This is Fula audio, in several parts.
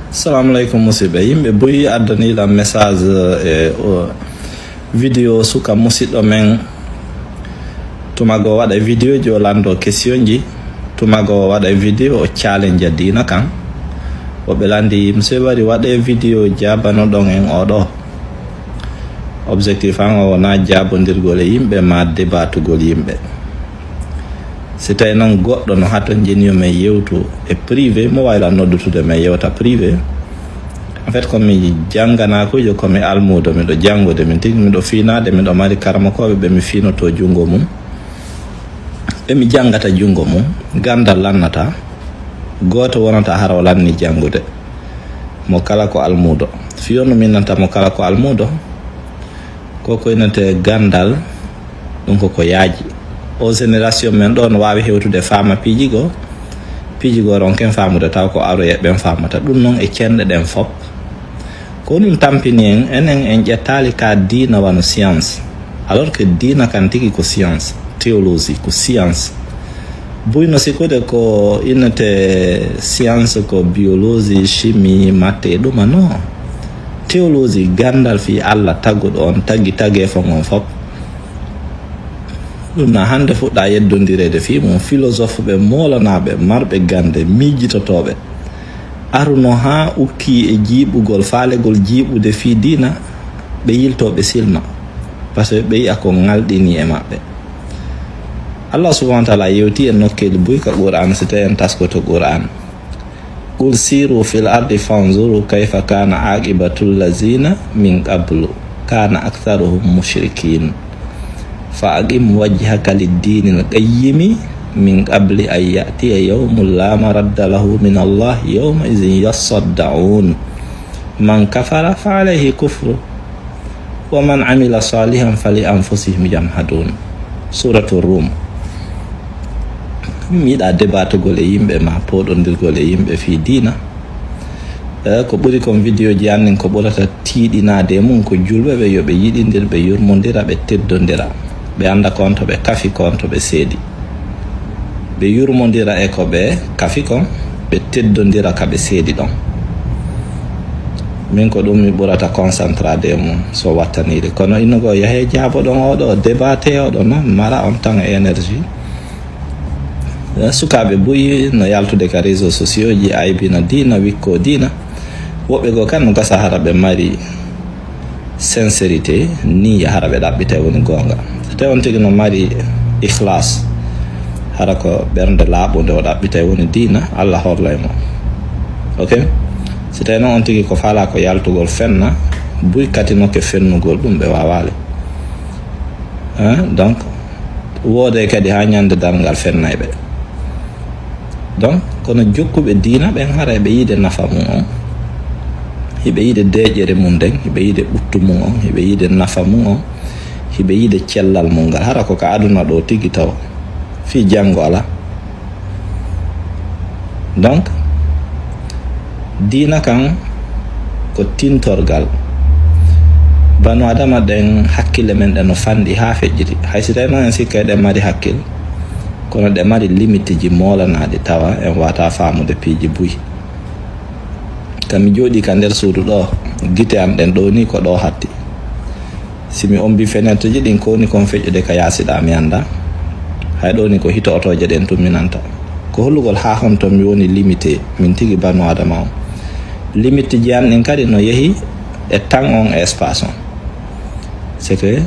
Assalamu alaikum musidɓe. Yimɓe boyi addaniɗa message vidéo suka musidɗo men tumago waɗa vidéo ji o lando question ji, tumago waɗa vidéo o challenge dina kan woɓe landi monsieur wari waɗe vidéo jabano ɗon en oɗo objectif an o wona jabodirgol e yimɓe ma débatugol yimɓe. si tawi noon goɗɗo no hato jeniomen yewtu e privé mo wayla noddutude men yewta privé. En fait komi jangganakujo komi almudo, miɗo jangude min tigi miɗo finade, miɗo mari karmakoɓe ɓe mi finoto jungo mum, ɓe mi jangata jungo mum, gandal lannata goto wonata hara o lanni jangude mo kala ko almudo. Fiyonu min nanta mo kala ko almudo koko inete gandal ɗum koko yaaji o génération men ɗo no wawi hewtude fama piijigo ronken famude taw ko aroye ɓen famata ɗum noon e cenɗe ɗen fop ko ɗum tampini en enen en ƴettali ka dina wano science, alors que dina kan tigi ko science, théologie ko science. Buyno sikude ko innete science ko biologie, chimie, matte e ɗuma no. Théologie gandal fi Allah tagguɗo on taggi fon on fop. ɗum na hande fuɗɗa yeddodirede fi mum philosophe ɓe molanaɓe marɓe gande miijitotoɓe aruno ha ukki e jiiɓugol faalegol jiiɓude fi dina ɓe yiltoɓe silma par ce que ɓe yiya ko ngalɗini e maɓɓe. Allah subhanahu wa taala yewti e nokkeli buy ka qur'an si tawi en taskoto qur'an qul siru fil ardi fanzuru kayfa kana aqibatu llazina min qablu kana aktharuhum mushrikin fa aqim wajhaka lid-dini al-qayyimi min qabli an ya'tiya yawmun la maradda lahu min Allah yawma idhin yasaddaun man kafara fa alayhi kufru wa man amila salihan fali anfusihim yamhadun. Suratul Rum. Mi yiɗa débatugol e yimɓe ma poɗodirgol e yimɓe fi dina ko ɓuri kon vidéo ji annin ko ɓurata tiiɗinade e mum ko julɓe ɓe yoɓe yiɗidir, ɓe yurmodira, ɓe teddodira, ɓe anda kon to ɓe kafi kon to ɓe seedi, ɓe yurmodira e ko ɓe kafi kon, ɓe teddodira ka ɓe seedi ɗon. min ko ɗum mi ɓurata concentrade e mum so wattanide, kono innugo yahe jaabo ɗon oɗo débaté oɗo noon mara on tan e énergie. Sukaɓe boyi no yaltude ka réseaux sociaux ji aybina dina wikko dina, woɓɓe go kan no gasa hara ɓe mari sincérité ni hara ɓe ɗaɓɓite woni gonga. So tawi on tigi no mari ikhlas hara ko ɓernde laaɓude o ɗaɓɓite woni dina, Allah horla e mo. Ok, so tawi noon on tigi ko faala ko yaltugol fenna buy kati nokke fennugol ɗum ɓe wawale. Donc woode kadi ha ñande dargal fennay ɓe. Donc kono jokkuɓe dina ɓen hara ɓe yiide nafa mum on, hiɓe yiide deƴƴere mum nden, hiɓe yiide ɓuttu mum on, hiɓe yiide nafa mum on, hiɓe yiide cellal mum ngal hara ko ka aduna ɗo tigi taw fi janggo ala. Donc dina kan ko tintorgal banu adama ɗen hakkille men ɗen no fanɗi ha feƴƴiti, hay si tawi noon en sikka ɗen mari hakkille kono ɗe mari limite ji molanaɗi tawa en wata famude piiji buyi. Kami jooɗi ka nder suudu ɗo, gite am ɗen ɗo ni ko ɗo hatti, simi ombi fenêtre ji ɗin kowoni kon feƴƴude ka yaasiɗa mi anda, hay ɗo ni ko hito otoje ɗen tumminanta ko hollugol ha hon to mi woni limité min tigi banu adama on. Limite ji an ɗin kadi no yeehi e temps on e espace on, c'est que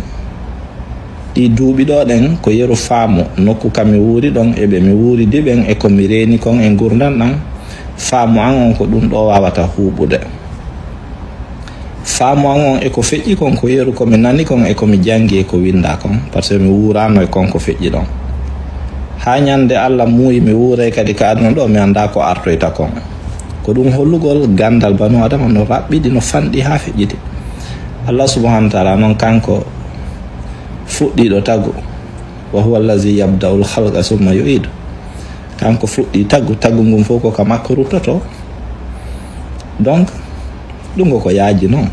ɗi duuɓi ɗo ɗen ko yeru faamu nokku kami wuuri ɗon eɓe mi wuuridi ɓen e komi reeni kon e gurdan ɗan, faamu an on ko ɗum ɗo wawata huuɓude. Faamu an on eko feƴƴi kon ko yeru komi nani kon e komi jangi e ko winda kon, par ce que mi wuurano e kon ko feƴƴi ɗon. Ha ñande Allah muuyi mi wuuray kadi ka aduna ɗo mi anda ko artoyta kon, ko ɗum hollugol gandal banu adama no raɓɓiɗi no fanɗi ha feƴƴiti. Allah subhanahu wa taala noon kanko fuɗɗiɗo tagu, wa huwa allazi yabda'u l-khalqa summa yu'idu, kanko fuɗɗi tagu ngun fof ko ka makko ruttoto. Donc ɗum ko yaaji noon,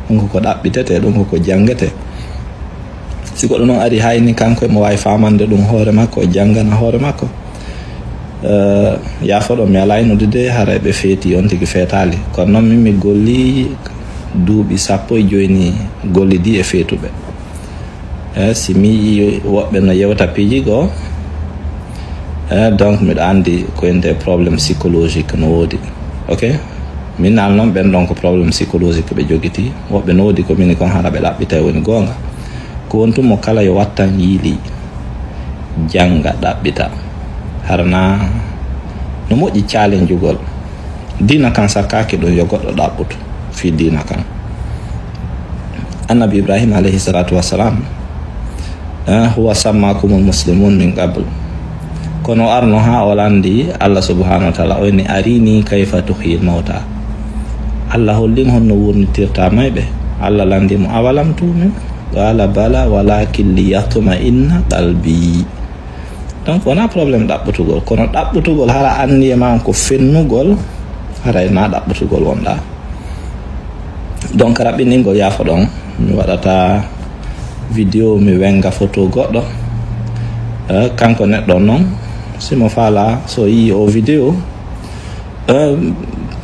ɗum ko ɗaɓɓitete, ɗum ko jangete. si goɗɗo noon ari hayni kanko emo wawi famande ɗum hoore makko, o janggana hoore makko, yafoɗo mi ala ino de hara ɓe feeti on tigi feetali kono noon min mi golli duuɓi 15 gollidi e feetuɓe si mi yi woɓɓe no yewta piiji goo donc miɗo andi koyende probléme psychologique no woodi ok min al noon ɓen ɗon ko probléme psychologique ɓe jogiti woɓɓe no woodi ko mini kon hara ɓe ɗaɓɓita woni goonga ko wontumo kala yo wattan yiili janga ɗaɓɓita harana no moƴƴi challenge ugol dina kan sakkaki ɗum yo goɗɗo ɗaɓɓutu fi dina kan annabi ibrahima alayhi salatu wassalam huwa sammakumul muslimun min qabl kono arno ha o landi allah subhanahu wa taala oyni arini kayfa tuhyil mawta allah hollin honno wurnitirta mayɓe allah landimo awalam tumin qala bala walakin liyatma inna qalbi donc wona probléme ɗaɓɓutugol kono ɗaɓɓutugol hara anndi e ma ko fennugol haray na ɗaɓɓutugol wonɗa donc raɓɓiningol yaafo ɗon mi waɗata vidéo mi wenga photo goɗɗo kanko neɗɗo noon simo faala so yi o vidéo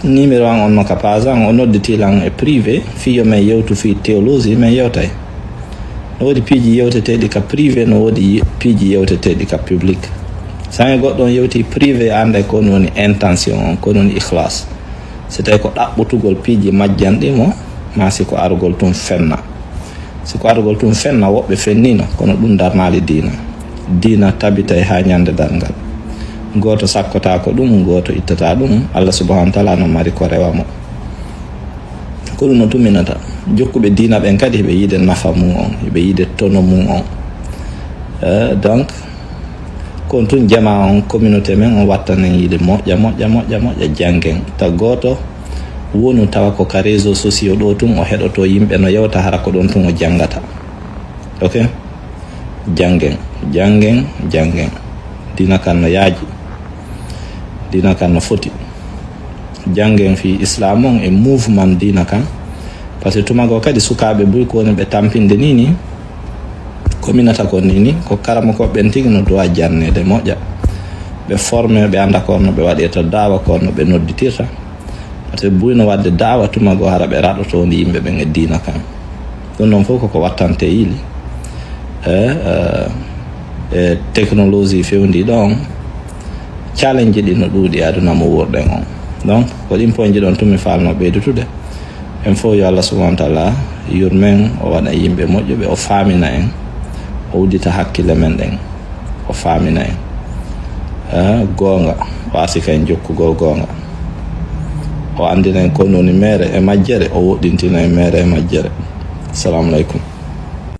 numéro an on no ka pasan o nodditilan e privé fiyo men yewtu fi théologie men yewtay no woodi piiji yewteteɗi ka privé no woodi piiji yewteteɗi ka public sange goɗɗon yewti privé anda ko woni intention on ko woni ikhlas so tawi ko ɗaɓɓutugol piiji majjanɗimo ma si ko arugol tum fenna si ko arugol tum fenna woɓɓe fennino kono ɗum darnali dina tabitay ha ñande darngal goto sakkota ko ɗum goto ittata ɗum allah subhanahu wa taala no mari ko rewamo ko ɗum no tuminata jokkuɓe dina ɓen kadi ɓe yiide nafa mum on ɓe yiide tono mum on donc kon tun jama on communauté men on wattanen yiide moƴƴa janggen ta goto wonu tawa ko ka réseau sociaux ɗo tun o heɗoto yimɓe no yewta hara ko ɗon tun o jangata ok janggen dina kan no yaaji dina kan no foti janggen fi islam on e mouvement dina kan par ce que tumago kadi sukaɓe ɓuuri ko woni ɓe tampinde ni ko minata ko ni ko karama ko ɓen tigi no dowa jannede moƴƴa ɓe formé ɓe anda ko no ɓe waɗirta dawa ko no ɓe nodditirta par ce que ɓuyno wadde dawa tumago hara ɓe raɗoto ndi yimɓe ɓen e dina kan ɗum noon fof koko wattante yiili e technologie fewndi ɗon challenge ɗi no ɗuuɗi aduna mo wurɗen on donc ko ɗin poñji ɗon tumi falno ɓeydutude en fof yo allah subhanahu wa taala yurmen o waɗa yimɓe moƴƴuɓe o faamina en o uddita hakkille men ɗen o faamina en goonga o asika en jokkugol goonga o andina en ko noni mere e majjere o woɗɗintina en mere e majjere assalamu aleykum